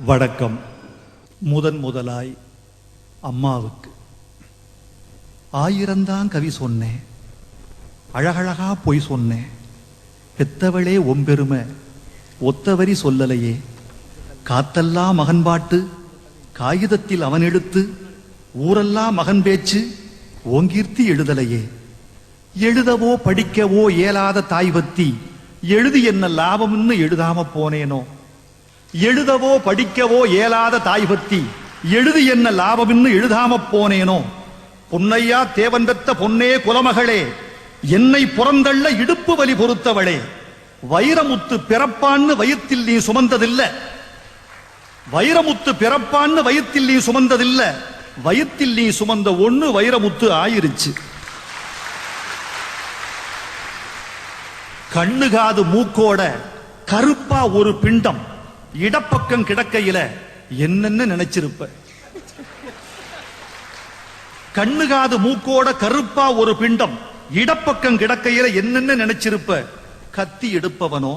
வணக்கம். முதலாய் அம்மாவுக்கு 1000 கவி சொன்னேன், அழகழகா பொய் சொன்னேன். பெத்தவளே ஒம்பெருமை ஒத்தவரி சொல்லலையே. காத்தெல்லாம் மகன் பாட்டு காகிதத்தில் அவன் எடுத்து, ஊரெல்லாம் மகன் பேச்சு ஓங்கீர்த்தி எழுதலையே. எழுதவோ படிக்கவோ இயலாத தாய் பத்தி எழுதி என்ன லாபம்னு எழுதாம போனேனோ. எழுதவோ படிக்கவோ இயலாத தாய் பத்தி எழுதி என்ன லாபம்னு எழுதாம போனேனோ. பொன்னையா தேவன் பெத்த பொன்னே குலமகளே, என்னை புறந்தள்ள இடுப்பு வலி பொறுத்தவளே. வைரமுத்து பிறப்பான்னு வயிற்றில் நீ சுமந்ததில்ல. வைரமுத்து பிறப்பான்னு வயிற்றில் நீ சுமந்ததில்ல. வயிற்றில் நீ சுமந்த ஒண்ணு வைரமுத்து ஆயிருச்சு. கண்ணு காது மூக்கோட கருப்பா ஒரு பிண்டம் இடப்பக்கம் கிடக்கையில என்னன்னு நினைச்சிருப்ப. கண்ணு காது மூக்கோட கருப்பா ஒரு பிண்டம் இடப்பக்கம் கிடக்கையில என்னன்னு நினைச்சிருப்ப. கத்தி எடுப்பவனோ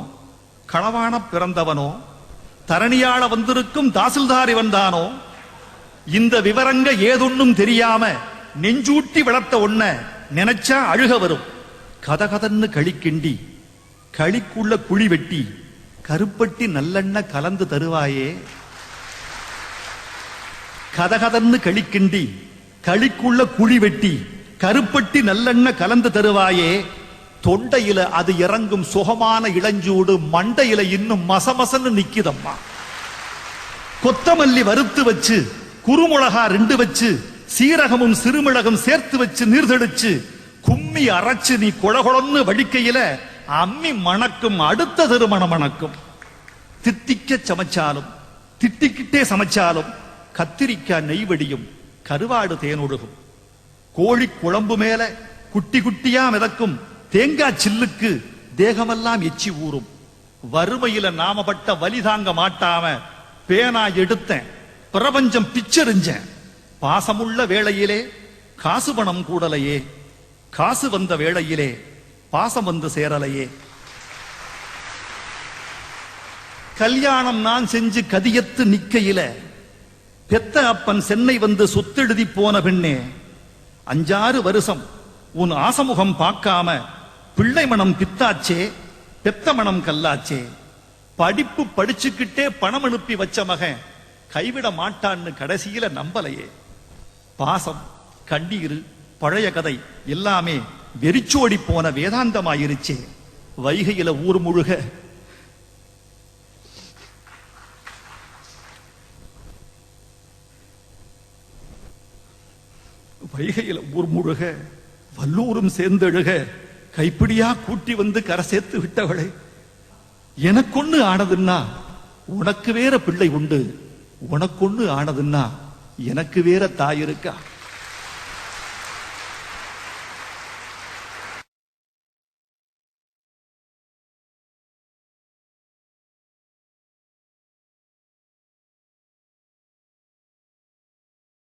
களவான பிறந்தவனோ தரணியாள வந்திருக்கும் தாசில்தாரி வந்தானோ. இந்த விவரங்க ஏதொன்னும் தெரியாம நெஞ்சூட்டி வளர்த்த ஒன்ன நினைச்சா அழுக வரும். கதகதன்னு களிக்கிண்டி களிக்குள்ள குழி வெட்டி கருப்பட்டி நல்லெண்ண கலந்து தருவாயே. கதகதன்னு களிக்கிண்டி களிக்குள்ள குழி வெட்டி கருப்பட்டி நல்லெண்ண கலந்து தருவாயே. தொண்டையில அது இறங்கும் சுகமான இளஞ்சூடு மண்டையில இன்னும் மசமசன்னு நிக்குதம்மா. கொத்தமல்லி வறுத்து வச்சு குறுமுளகா 2 வச்சு சீரகமும் சிறுமிளகும் சேர்த்து வச்சு நீர்தெளிச்சு கும்மி அரைச்சு நீ கொழகொழன்னு வடிக்கையில அம்மி மணக்கும், அடுத்த திருமணம் மணக்கும். தித்திக்க சமைச்சாலும் திட்டிக்கிட்டே சமைச்சாலும் கத்திரிக்காய் நெய்வடியும், கருவாடு தேனொழுகும். கோழி குழம்பு மேல குட்டி குட்டியா மிதக்கும் தேங்காய் சில்லுக்கு தேகமெல்லாம் எச்சி ஊறும். வறுமையில நாமப்பட்ட வலி தாங்க மாட்டாம பேனா எடுத்தேன், பிரபஞ்சம் பிச்செறிஞ்சேன். பாசமுள்ள வேளையிலே காசு பணம் கூடலையே, காசு வந்த வேளையிலே பாசம் வந்து சேரலையே. கல்யாணம் நான் செஞ்சு கதியத்து நிக்கையில பெத்த அப்பன் சென்னை வந்து சொத்தெழுதி போன பெண்ணே. 5-6 வருஷம் உன் ஆசமுகம் பார்க்காம பிள்ளை மனம் பித்தாச்சே, பெத்த மனம் கல்லாச்சே. படிப்பு படிச்சுக்கிட்டே பணம் அனுப்பி வச்ச மகன் கைவிட மாட்டான்னு கடைசியில நம்பலையே. பாசம் கண்ணீர் பழைய கதை எல்லாமே வெறிச்சோடி போன வேதாந்தமாயிருச்சே. வைகையில ஊர் முழுக வல்லூரும் சேர்ந்தெழுக கைப்பிடியா கூட்டி வந்து கரை சேர்த்து விட்டவளே. எனக்கொன்னு ஆனதுன்னா உனக்கு வேற பிள்ளை உண்டு, உனக்கொன்னு ஆனதுன்னா எனக்கு வேற தாய் இருக்கா.